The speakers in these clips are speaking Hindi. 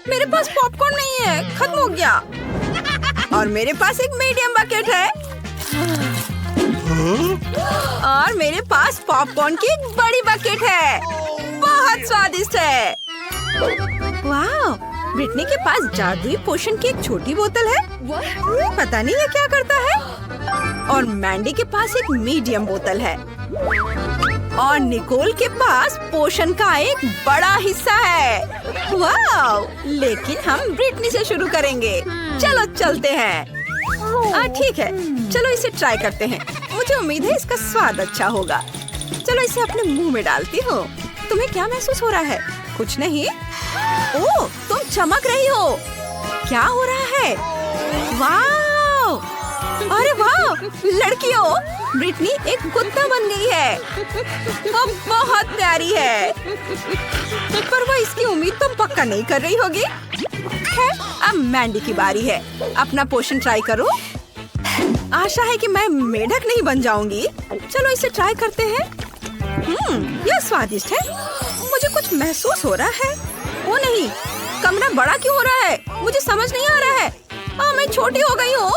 मेरे पास पॉपकॉर्न नहीं है, खत्म हो गया। और मेरे पास एक मीडियम बकेट है। और मेरे पास पॉपकॉर्न की एक बड़ी बकेट है। बहुत स्वादिष्ट है। वाह, ब्रिटनी के पास जादुई पोशन की एक छोटी बोतल है। पता नहीं ये क्या करता है। और मैंडी के पास एक मीडियम बोतल है। और निकोल के पास पोशन का एक बड़ा हिस्सा है। वाह, लेकिन हम ब्रिटनी से शुरू करेंगे। चलो चलते हैं। ठीक है, चलो इसे ट्राई करते हैं। मुझे उम्मीद है इसका स्वाद अच्छा होगा। चलो इसे अपने मुंह में डालती हूँ। तुम्हें क्या महसूस हो रहा है? कुछ नहीं। ओह, तुम चमक रही हो। क्या हो रहा है? वाह! अरे वाह! लड़कियों, ब्रिटनी एक कुत्ता बन गई है। वो बहुत प्यारी है। पर वो इसकी उम्मीद तुम पक्का नहीं कर रही होगी। खैर, अब मैंडी की बारी है। अपना पोशन ट्राई करो। आशा है कि मैं मेढक नहीं बन जाऊंगी। चलो इसे ट्राई करते हैं। यह स्वादिष्ट है। मुझे कुछ महसूस हो रहा है। ओ नहीं, कमरा बड़ा क्यों हो रहा है? मुझे समझ नहीं आ रहा है। मैं छोटी हो गई हूँ।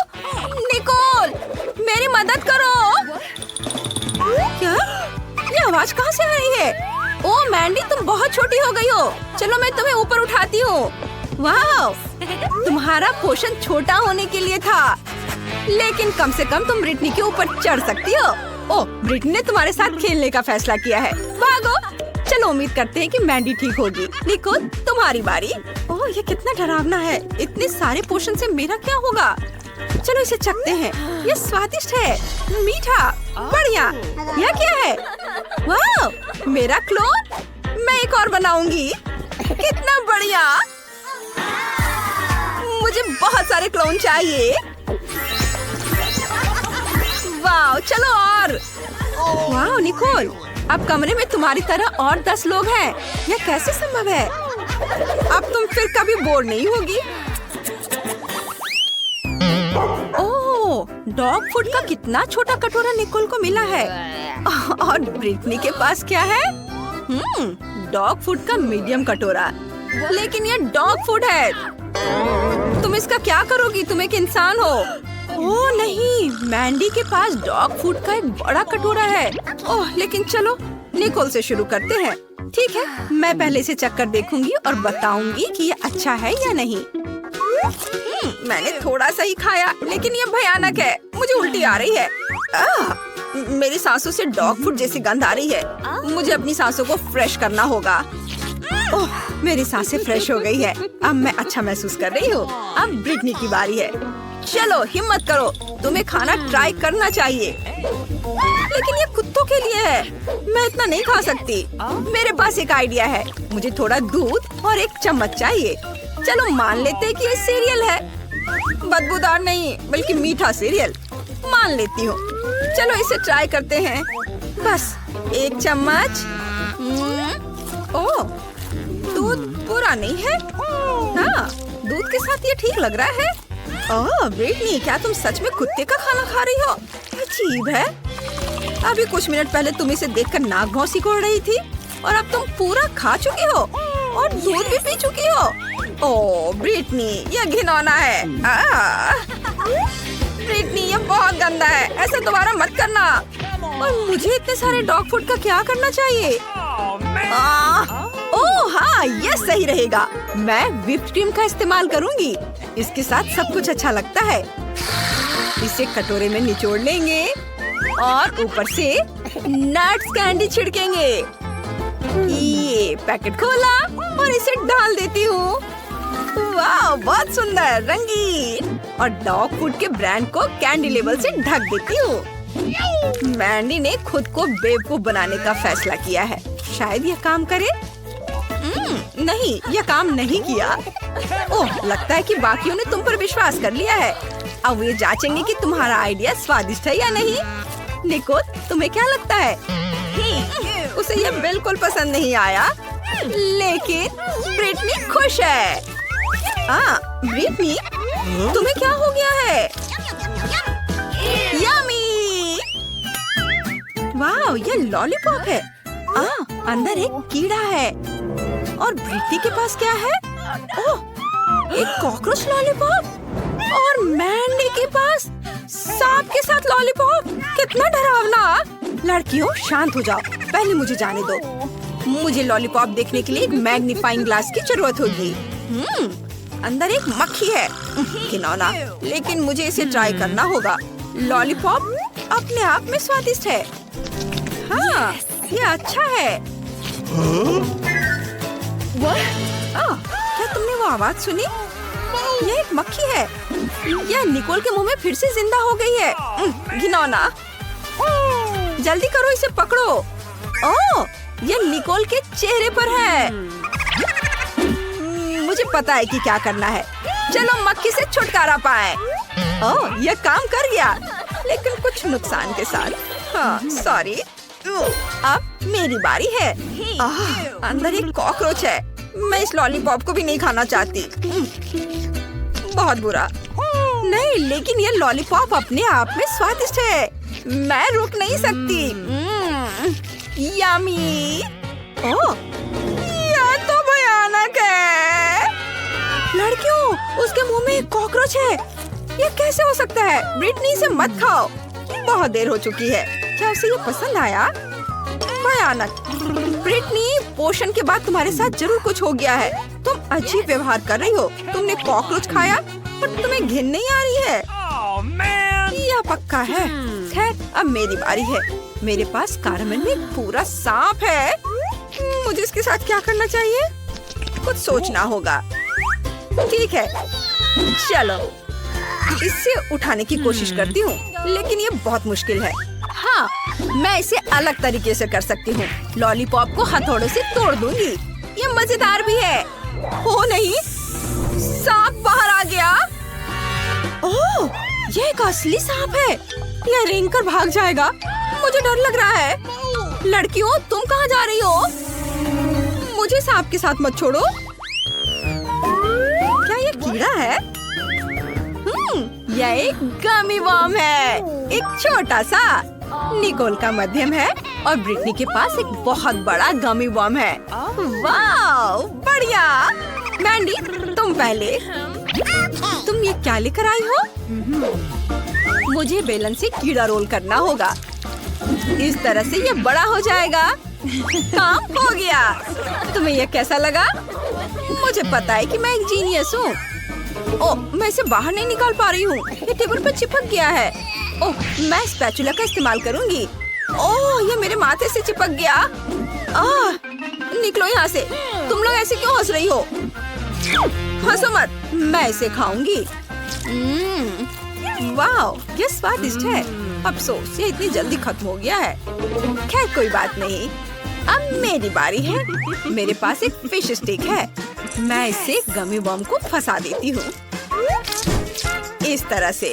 निकोल, मेरी मदद करो। क्या? ये आवाज कहाँ से आ रही है? ओ मैंडी, तुम बहुत छोटी हो गई हो। चलो मैं तुम्हें ऊपर उठाती हूँ। वाह, तुम्हारा पोषण छोटा होने के लिए था, लेकिन कम से कम तुम ब्रिटनी के ऊपर चढ़ सकती हो। ओह, ब्रिटनी ने तुम्हारे साथ खेलने का फैसला किया है। भागो। चलो उम्मीद करते हैं कि मैंडी ठीक होगी। निको, तुम्हारी बारी। ओह, ये कितना डरावना है। इतने सारे पोषण से मेरा क्या होगा? चलो इसे चखते हैं। ये स्वादिष्ट है, मीठा, बढ़िया। यह क्या है? वाह, मेरा क्लोन। मैं एक और बनाऊंगी। कितना बढ़िया। मुझे बहुत सारे क्लोन चाहिए। वाह, चलो और। वाह निकोल, अब कमरे में तुम्हारी तरह और 10 लोग हैं। यह कैसे संभव है? अब तुम फिर कभी बोर नहीं होगी। ओह, डॉग फूड का कितना छोटा कटोरा निकोल को मिला है। और ब्रिटनी के पास क्या है? डॉग फूड का मीडियम कटोरा। लेकिन यह डॉग फूड है। तुम इसका क्या करोगी? तुम एक इंसान हो। ओह नहीं, मैंडी के पास डॉग फूड का एक बड़ा कटोरा है। ओह, लेकिन चलो निकोल से शुरू करते हैं। ठीक है, मैं पहले से चक्कर देखूंगी और बताऊंगी कि ये अच्छा है या नहीं। मैंने थोड़ा सा ही खाया, लेकिन ये भयानक है। मुझे उल्टी आ रही है। मेरी सांसों से डॉग फूड जैसी गंध आ रही है। मुझे अपनी सांसों को फ्रेश करना होगा। ओह, मेरी सांसें फ्रेश हो गई है। अब मैं अच्छा महसूस कर रही हूँ। अब ब्रिटनी की बारी है। चलो हिम्मत करो, तुम्हें खाना ट्राई करना चाहिए। लेकिन ये कुत्तों के लिए है। मैं इतना नहीं खा सकती। मेरे पास एक आइडिया है। मुझे थोड़ा दूध और एक चम्मच चाहिए। चलो मान लेते हैं कि ये सीरियल है। बदबूदार नहीं, बल्कि मीठा सीरियल। मान लेती हूँ। चलो इसे ट्राई करते हैं। बस एक चम्मच। ओह, दूध पूरा नहीं है। हाँ, दूध के साथ ये ठीक लग रहा है। ओह ब्रिटनी, क्या तुम सच में कुत्ते का खाना खा रही हो? अजीब है। अभी कुछ मिनट पहले तुम इसे देखकर नाक भौं सिकोड़ रही थी, और अब तुम पूरा खा चुकी हो और दूध भी पी चुकी हो। ओह ब्रिटनी, यह घिनौना है। ब्रिटनी, यह बहुत गंदा है। ऐसा दोबारा मत करना। और मुझे इतने सारे डॉग फूड का क्या करना चाहिए? ओह हाँ, यह सही रहेगा। मैं व्हिप्ड क्रीम का इस्तेमाल करूंगी। इसके साथ सब कुछ अच्छा लगता है। इसे कटोरे में निचोड़ लेंगे और ऊपर से नट्स कैंडी छिड़केंगे। ये पैकेट खोला और इसे डाल देती हूँ। वाह, बहुत सुंदर, रंगीन। और डॉग फूड के ब्रांड को कैंडी लेबल से ढक देती हूँ। मैंडी ने खुद को बेवकूफ बनाने का फैसला किया है। शायद यह काम करे। नहीं, यह काम नहीं किया। ओह, लगता है कि बाकियों ने तुम पर विश्वास कर लिया है। अब ये जांचेंगे कि तुम्हारा आइडिया स्वादिष्ट है या नहीं। निको, तुम्हें क्या लगता है? उसे यह बिल्कुल पसंद नहीं आया, लेकिन ब्रिटनी खुश है। ब्रिटनी, तुम्हें क्या हो गया है? यम्मी! वाह, यह लॉलीपॉप है। अंदर एक कीड़ा है। और ब्रिटनी के पास क्या है? ओह, एक कॉकरोच लॉलीपॉप और मैंडी के पास सांप के साथ लॉलीपॉप। कितना डरावना। लड़कियों शांत हो जाओ, पहले मुझे जाने दो। मुझे लॉलीपॉप देखने के लिए एक मैग्नीफाइंग ग्लास की जरूरत होगी। अंदर एक मक्खी है, घिनौना, लेकिन मुझे इसे ट्राई करना होगा। लॉलीपॉप अपने आप में स्वादिष्ट है। हाँ, ये अच्छा है। क्या तुमने वो आवाज सुनी? ये एक मक्खी है। यह निकोल के मुंह में फिर से जिंदा हो गई है। घिनौना। जल्दी करो, इसे पकड़ो। ओह, ये निकोल के चेहरे पर है। मुझे पता है कि क्या करना है। चलो मक्खी से छुटकारा पाए। ओह, यह काम कर गया, लेकिन कुछ नुकसान के साथ। हाँ, सॉरी। अब मेरी बारी है। अंदर एक कॉकरोच है। मैं इस लॉलीपॉप को भी नहीं खाना चाहती। बहुत बुरा। नहीं, लेकिन ये लॉलीपॉप अपने आप में स्वादिष्ट है। मैं रुक नहीं सकती। यम्मी। ओह, यह तो भयानक है। लड़कियों, उसके मुंह में एक कॉकरोच है। ये कैसे हो सकता है? ब्रिटनी, इसे मत खाओ। बहुत देर हो चुकी है। क्या उसे ये पसंद आया? भयानक। ब्रिटनी, पोषण के बाद तुम्हारे साथ जरूर कुछ हो गया है। तुम अजीब व्यवहार कर रही हो। तुमने कॉकरोच खाया और तुम्हें घिन नहीं आ रही है। यह पक्का है। खैर, अब मेरी बारी है। मेरे पास कारमेन में एक पूरा सांप है। मुझे इसके साथ क्या करना चाहिए? कुछ सोचना होगा। ठीक है, चलो इसे उठाने की कोशिश करती हूँ, लेकिन ये बहुत मुश्किल है। हाँ, मैं इसे अलग तरीके से कर सकती हूँ। लॉलीपॉप को हथौड़े से तोड़ दूंगी। ये मजेदार भी है। हो नहीं, सांप बाहर आ गया। ओह, ये एक असली सांप है। यह रेंग कर भाग जाएगा। मुझे डर लग रहा है। लड़कियों, तुम कहाँ जा रही हो? मुझे सांप के साथ मत छोड़ो। क्या ये कीड़ा है? यह एक गमी वर्म है। एक छोटा सा। निकोल का मध्यम है और ब्रिटनी के पास एक बहुत बड़ा गमी वर्म है। वाह, बढ़िया। मैंडी, तुम पहले। तुम ये क्या लेकर आई हो? मुझे बेलन से कीड़ा रोल करना होगा। इस तरह से ये बड़ा हो जाएगा। काम हो गया। तुम्हें ये कैसा लगा? मुझे पता है कि मैं एक जीनियस हूँ। ओह, मैं इसे बाहर नहीं निकाल पा रही हूँ। ये टेबल पर चिपक गया है। ओह, मैं स्पैचुला का इस्तेमाल करूँगी। ओह, ये मेरे माथे से चिपक गया। निकलो यहाँ से। तुम लोग ऐसे क्यों हंस रही हो? हंसो मत, मैं इसे खाऊंगी। वाह, ये स्वादिष्ट है। अफसोस, ये इतनी जल्दी खत्म हो गया है। खैर, कोई बात नहीं। अब मेरी बारी है। मेरे पास एक फिश स्टिक है। मैं इसे गमी बम को फंसा देती हूँ इस तरह से,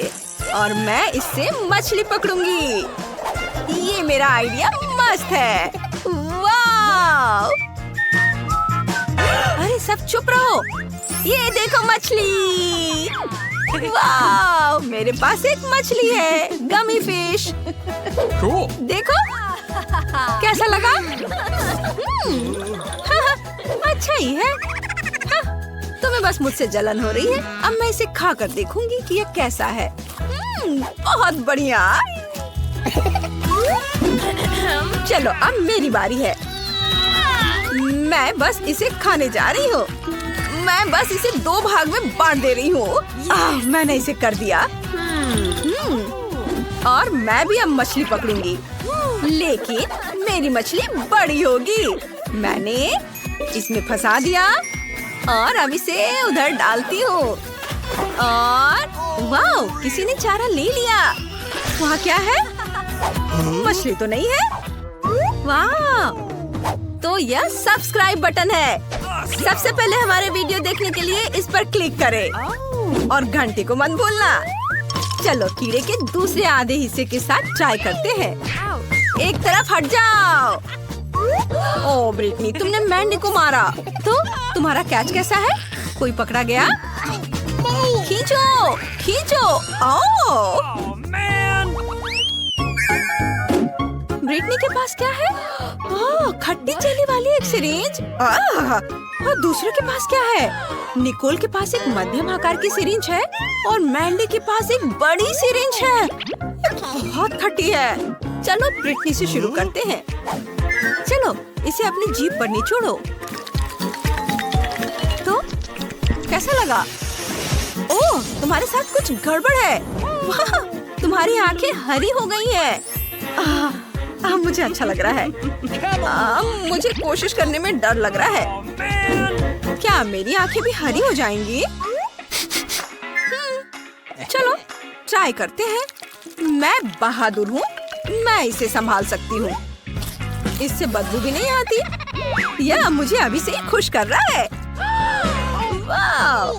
और मैं इससे मछली पकड़ूंगी। ये मेरा आइडिया मस्त है। वाह! अरे सब चुप रहो। ये देखो मछली। वाह! मेरे पास एक मछली है, गमी फिश। देखो कैसा लगा? अच्छा ही है। तुम्हें बस मुझसे जलन हो रही है। अब मैं इसे खा कर देखूंगी कि ये कैसा है। बहुत बढ़िया। चलो अब मेरी बारी है। मैं बस इसे खाने जा रही हूँ। मैं बस इसे 2 भाग में बांट दे रही हूँ। मैंने इसे कर दिया। और मैं भी अब मछली पकड़ूंगी, लेकिन मेरी मछली बड़ी होगी। मैंने इसमें फंसा दिया और अब इसे उधर डालती हूँ। और वाह, किसी ने चारा ले लिया। वहाँ क्या है? मछली तो नहीं है। वाह, तो यह सब्सक्राइब बटन है। सबसे पहले हमारे वीडियो देखने के लिए इस पर क्लिक करें और घंटी को मत भूलना। चलो कीड़े के दूसरे आधे हिस्से के साथ ट्राई करते हैं। एक तरफ हट जाओ। ओह ब्रिटनी, तुमने मैंडी को मारा। तो तुम्हारा कैच कैसा है? कोई पकड़ा गया? खींचो खींचो। ओह ब्रिटनी के पास क्या है? ओह, खट्टी चेली वाली एक सिरिंज। और दूसरे के पास क्या है? निकोल के पास एक मध्यम आकार की सिरिंज है और मैंडी के पास एक बड़ी सिरिंज है। ये बहुत खट्टी है। चलो ब्रिटनी से शुरू करते हैं। चलो इसे अपनी जीभ पर निचोड़ो। तो कैसा लगा? ओह, तुम्हारे साथ कुछ गड़बड़ है। वाह, तुम्हारी आंखें हरी हो गई हैं। मुझे अच्छा लग रहा है। मुझे कोशिश करने में डर लग रहा है। क्या मेरी आंखें भी हरी हो जाएंगी? चलो ट्राई करते हैं। मैं बहादुर हूँ, मैं इसे संभाल सकती हूँ। इससे बदबू भी नहीं आती। यह मुझे अभी से ही खुश कर रहा है। वाह,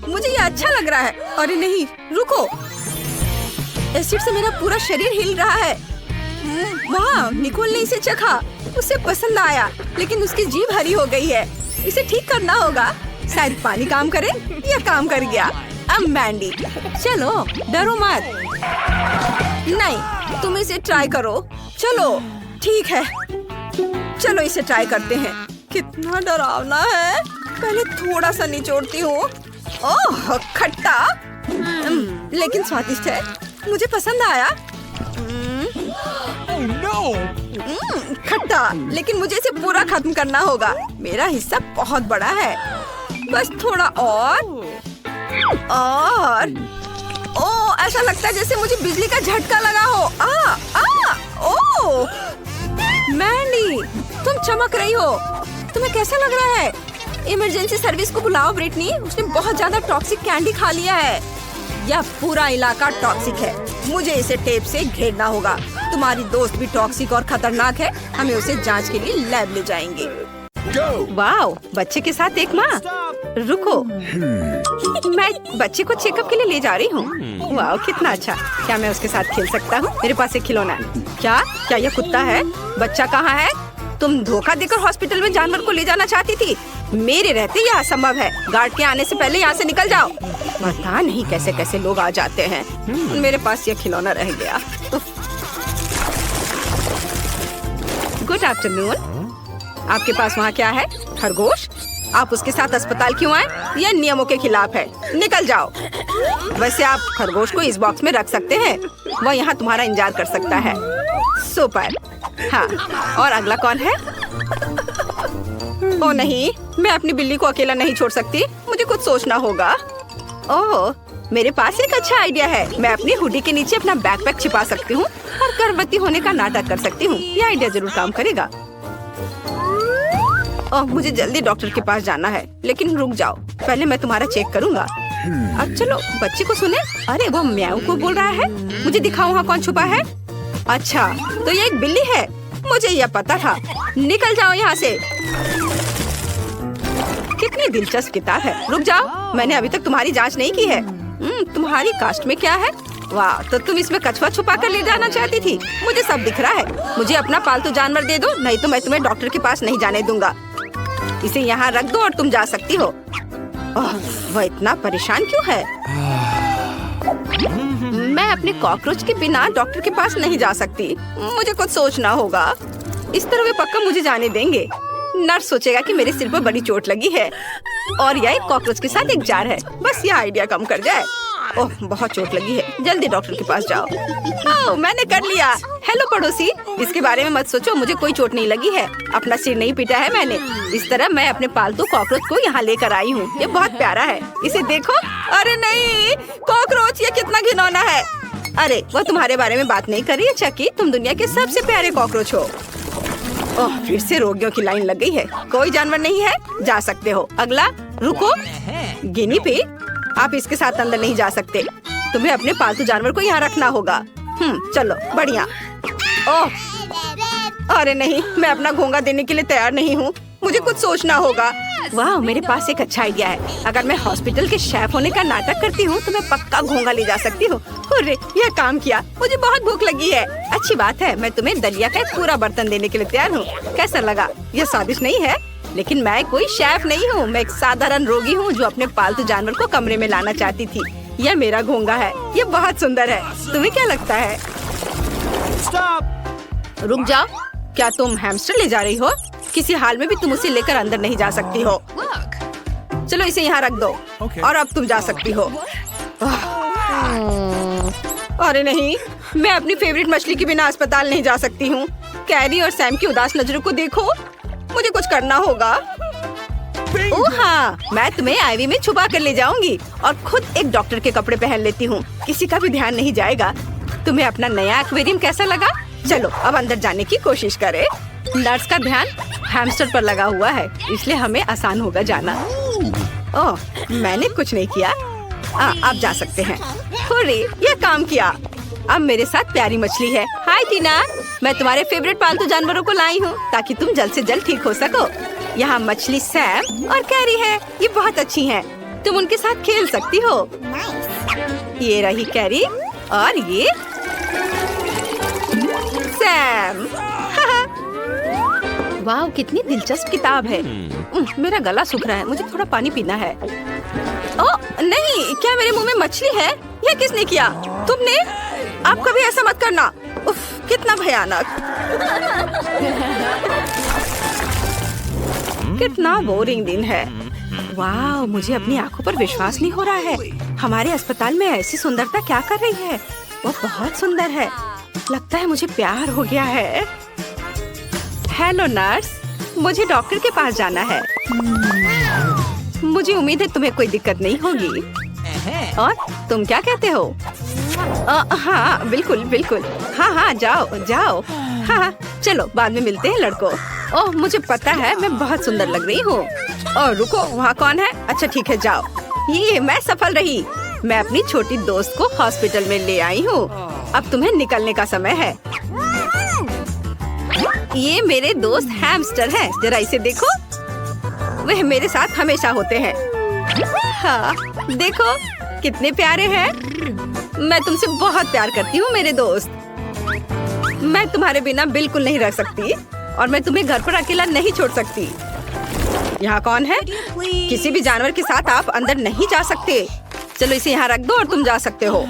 मुझे ये अच्छा लग रहा है। अरे नहीं, रुको, एसिड से मेरा पूरा शरीर हिल रहा है। वाह, निकोल ने इसे चखा, उसे पसंद आया, लेकिन उसकी जीभ हरी हो गई है। इसे ठीक करना होगा। शायद पानी काम करे। यह काम कर गया। अब मैंडी, चलो डरो मत। नहीं, तुम इसे ट्राई करो। चलो ठीक है, चलो इसे ट्राई करते हैं। कितना डरावना है। पहले थोड़ा सा निचोड़ती हूँ। ओह, खट्टा लेकिन स्वादिष्ट है। मुझे पसंद आया। खट्टा, लेकिन मुझे इसे पूरा खत्म करना होगा। मेरा हिस्सा बहुत बड़ा है। बस थोड़ा और। ओह, ऐसा लगता है जैसे मुझे बिजली का झटका लगा हो। ओह, मैंडी, तुम चमक रही हो। तुम्हें कैसा लग रहा है? इमरजेंसी सर्विस को बुलाओ ब्रिटनी। उसने बहुत ज्यादा टॉक्सिक कैंडी खा लिया है। यह पूरा इलाका टॉक्सिक है। मुझे इसे टेप से घेरना होगा। तुम्हारी दोस्त भी टॉक्सिक और खतरनाक है। हमें उसे जांच के लिए लैब ले जाएंगे। वाओ, बच्चे के साथ एक माँ। रुको, मैं बच्चे को चेकअप के लिए ले जा रही हूँ। वाओ, कितना अच्छा। क्या मैं उसके साथ खेल सकता हूँ? मेरे पास एक खिलौना है। क्या यह कुत्ता है? बच्चा कहाँ है? तुम धोखा देकर हॉस्पिटल में जानवर को ले जाना चाहती थी। मेरे रहते यह असंभव है। गार्ड के आने से पहले यहाँ से निकल जाओ। पता नहीं कैसे कैसे लोग आ जाते हैं। मेरे पास यह खिलौना रह गया। Good afternoon. आपके पास वहाँ क्या है? खरगोश? आप उसके साथ अस्पताल क्यों आए? यह नियमों के खिलाफ है। निकल जाओ। वैसे आप खरगोश को इस बॉक्स में रख सकते हैं। वह यहाँ तुम्हारा इंतजार कर सकता है। सुपर। हाँ, और अगला कौन है? ओ नहीं, मैं अपनी बिल्ली को अकेला नहीं छोड़ सकती। मुझे कुछ सोचना होगा। ओह, मेरे पास एक अच्छा आइडिया है। मैं अपनी हुडी के नीचे अपना बैकपैक छिपा सकती हूँ और गर्भवती होने का नाटक कर सकती हूँ। यह आइडिया जरूर काम करेगा। ओह, मुझे जल्दी डॉक्टर के पास जाना है। लेकिन रुक जाओ, पहले मैं तुम्हारा चेक करूँगा। अब चलो बच्चे को सुने। अरे वो म्याऊ को बोल रहा है। मुझे दिखाओ वहाँ कौन छुपा है। अच्छा, तो ये एक बिल्ली है। मुझे यह पता था। निकल जाओ यहाँ से। कितनी दिलचस्प किताब है। रुक जाओ, मैंने अभी तक तुम्हारी जांच नहीं की है। तुम्हारी कास्ट में क्या है? वाह, तो तुम इसमें कछुआ छुपा कर ले जाना चाहती थी। मुझे सब दिख रहा है। मुझे अपना पालतू जानवर दे दो, नहीं तो मैं तुम्हें डॉक्टर के पास नहीं जाने दूंगा। इसे यहाँ रख दो और तुम जा सकती हो। वह इतना परेशान क्यों है? मैं अपने कॉकरोच के बिना डॉक्टर के पास नहीं जा सकती। मुझे कुछ सोचना होगा। इस तरह वे पक्का मुझे जाने देंगे। नर्स सोचेगा कि मेरे सिर पर बड़ी चोट लगी है और यह एक कॉकरोच के साथ एक जार है। बस यह आइडिया कम कर जाए। ओह, बहुत चोट लगी है। जल्दी डॉक्टर के पास जाओ। ओह, मैंने कर लिया। हेलो पड़ोसी, इसके बारे में मत सोचो। मुझे कोई चोट नहीं लगी है। अपना सिर नहीं पीटा है मैंने। इस तरह मैं अपने पालतू कॉकरोच को यहाँ लेकर आई हूँ। ये बहुत प्यारा है। इसे देखो। अरे नहीं, कॉकरोच, ये कितना घिनौना है। अरे वो तुम्हारे बारे में बात नहीं कर रही है चकी। तुम दुनिया के सबसे प्यारे कॉकरोच हो। ओह, फिर से रोगियों की लाइन लग गई है। कोई जानवर नहीं है, जा सकते हो। अगला। रुको, गिनी पिग, आप इसके साथ अंदर नहीं जा सकते। तुम्हें अपने पालतू जानवर को यहाँ रखना होगा। चलो, बढ़िया। ओह, अरे नहीं, मैं अपना घोंगा देने के लिए तैयार नहीं हूँ। मुझे कुछ सोचना होगा। वाह, मेरे पास एक अच्छा आइडिया है। अगर मैं हॉस्पिटल के शेफ होने का नाटक करती हूँ तो मैं पक्का घोंगा ले जा सकती हूँ। अरे, यह काम किया। मुझे बहुत भूख लगी है। अच्छी बात है, मैं तुम्हें दलिया का एक पूरा बर्तन देने के लिए तैयार हूँ। कैसा लगा? यह स्वादिष्ट नहीं है, लेकिन मैं कोई शेफ नहीं हूँ। मैं एक साधारण रोगी हूँ जो अपने पालतू जानवर को कमरे में लाना चाहती थी। यह मेरा घोंगा है। यह बहुत सुंदर है। तुम्हें क्या लगता है? stop. रुक जाओ, क्या तुम हैमस्टर ले जा रही हो? किसी हाल में भी तुम उसे लेकर अंदर नहीं जा सकती हो। चलो इसे यहाँ रख दो। Okay. और अब तुम जा सकती हो। अरे नहीं, मैं अपनी फेवरेट मछली के बिना अस्पताल नहीं जा सकती हूँ। कैरी और सैम की उदास नजरों को देखो, मुझे कुछ करना होगा। ओह हाँ, मैं तुम्हें आईवी में छुपा कर ले जाऊंगी और खुद एक डॉक्टर के कपड़े पहन लेती हूँ। किसी का भी ध्यान नहीं जाएगा। तुम्हें अपना नया एक्वेरियम कैसा लगा? चलो अब अंदर जाने की कोशिश करें। नर्स का ध्यान हैमस्टर पर लगा हुआ है, इसलिए हमें आसान होगा जाना। ओह, मैंने कुछ नहीं किया। आप जा सकते हैं। हुर्रे, ये काम किया। अब मेरे साथ प्यारी मछली है। हाय टीना, मैं तुम्हारे फेवरेट पालतू जानवरों को लाई हूँ ताकि तुम जल्द से जल्द ठीक हो सको। यहाँ मछली सैम और कैरी है, ये बहुत अच्छी हैं। तुम उनके साथ खेल सकती हो। ये रही कैरी और ये सैम। वाह, कितनी दिलचस्प किताब है। मेरा गला सूख रहा है, मुझे थोड़ा पानी पीना है। ओह नहीं, क्या मेरे मुंह में मछली है? यह किसने किया? तुमने? आप कभी ऐसा मत करना। उफ, कितना भयानक। कितना बोरिंग दिन है। वाह, मुझे अपनी आंखों पर विश्वास नहीं हो रहा है। हमारे अस्पताल में ऐसी सुंदरता क्या कर रही है? वो बहुत सुंदर है। लगता है मुझे प्यार हो गया है। हेलो नर्स, मुझे डॉक्टर के पास जाना है। मुझे उम्मीद है तुम्हें कोई दिक्कत नहीं होगी। और तुम क्या कहते हो? हाँ बिल्कुल बिल्कुल। हाँ, जाओ जाओ। हाँ, चलो बाद में मिलते हैं लड़कों। ओह, मुझे पता है मैं बहुत सुंदर लग रही हूँ। और रुको, वहाँ कौन है? अच्छा ठीक है, जाओ। ये मैं सफल रही। मैं अपनी छोटी दोस्त को हॉस्पिटल में ले आई हूँ। अब तुम्हें निकलने का समय है। ये मेरे दोस्त हैमस्टर हैं, जरा इसे देखो। वह मेरे साथ हमेशा होते हैं। हाँ, देखो कितने प्यारे हैं। मैं तुमसे बहुत प्यार करती हूँ मेरे दोस्त। मैं तुम्हारे बिना बिल्कुल नहीं रह सकती और मैं तुम्हें घर पर अकेला नहीं छोड़ सकती। यहाँ कौन है? किसी भी जानवर के साथ आप अंदर नहीं जा सकते। चलो इसे यहाँ रख दो और तुम जा सकते हो।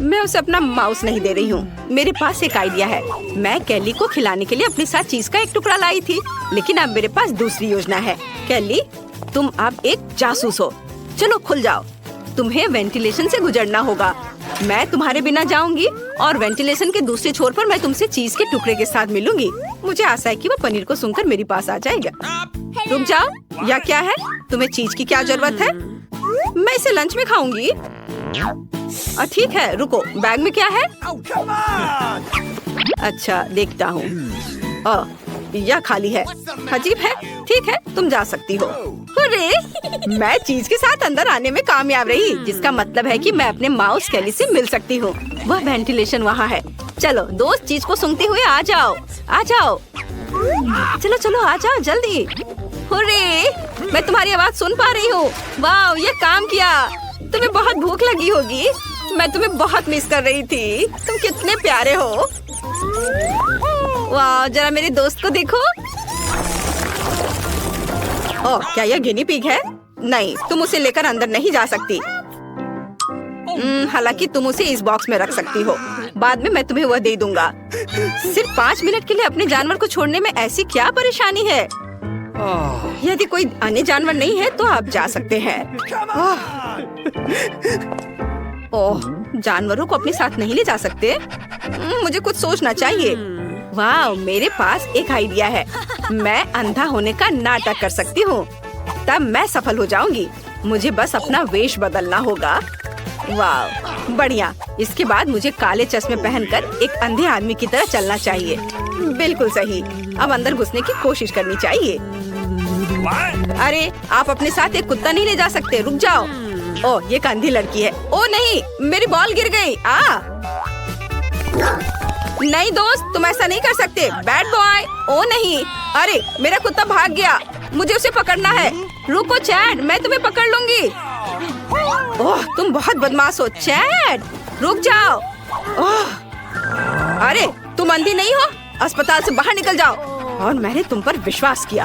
मैं उसे अपना माउस नहीं दे रही हूँ। मेरे पास एक आइडिया है। मैं कैली को खिलाने के लिए अपने साथ चीज का एक टुकड़ा लाई थी, लेकिन अब मेरे पास दूसरी योजना है। कैली, तुम अब एक जासूस हो। चलो खुल जाओ। तुम्हें वेंटिलेशन से गुजरना होगा। मैं तुम्हारे बिना जाऊंगी और वेंटिलेशन के दूसरे छोर पर मैं तुमसे चीज के टुकड़े के साथ मिलूंगी। मुझे आशा है कि वो पनीर को सुनकर मेरे पास आ जाएगा। रुक जाओ, या क्या है? तुम्हें चीज की क्या जरूरत है? मैं इसे लंच में खाऊंगी। ठीक है, रुको, बैग में क्या है? अच्छा, देखता हूँ। यह खाली है। अजीब है। ठीक है, तुम जा सकती हो। अरे, मैं चीज के साथ अंदर आने में कामयाब रही, जिसका मतलब है कि मैं अपने माउस कैली से मिल सकती हूँ। वह वेंटिलेशन वहाँ है। चलो दोस्त, चीज को सूंघते हुए आ जाओ, आ जाओ। चलो चलो, आ जाओ जल्दी। अरे, मैं तुम्हारी आवाज सुन पा रही हूँ। वाह, ये काम किया। तुम्हें बहुत भूख लगी होगी। मैं तुम्हें बहुत मिस कर रही थी। तुम कितने प्यारे हो। वाह, जरा मेरे दोस्त को देखो। ओह, क्या यह गिनी पिग है? नहीं, तुम उसे लेकर अंदर नहीं जा सकती। हालांकि तुम उसे इस बॉक्स में रख सकती हो। बाद में मैं तुम्हें वह दे दूंगा। सिर्फ 5 मिनट के लिए अपने जानवर को छोड़ने में ऐसी क्या परेशानी है? यदि कोई अन्य जानवर नहीं है तो आप जा सकते हैं। ओह, जानवरों को अपने साथ नहीं ले जा सकते? मुझे कुछ सोचना चाहिए। वाह, मेरे पास एक आइडिया है। मैं अंधा होने का नाटक कर सकती हूँ, तब मैं सफल हो जाऊंगी। मुझे बस अपना वेश बदलना होगा। वाह, बढ़िया। इसके बाद मुझे काले चश्मे पहनकर एक अंधे आदमी की तरह चलना चाहिए। बिल्कुल सही। अब अंदर घुसने की कोशिश करनी चाहिए। अरे, आप अपने साथ एक कुत्ता नहीं ले जा सकते। रुक जाओ। ओह, ये कंधी लड़की है। ओह नहीं, मेरी बॉल गिर गई। नहीं दोस्त, तुम ऐसा नहीं कर सकते। Bad boy. ओह नहीं, अरे मेरा कुत्ता भाग गया। मुझे उसे पकड़ना है। रुको चैड, मैं तुम्हें पकड़ लूंगी। ओह, तुम बहुत बदमाश हो चैड। रुक जाओ। ओह, अरे तुम अंधी नहीं हो? अस्पताल से बाहर निकल जाओ। और मैंने तुम पर विश्वास किया।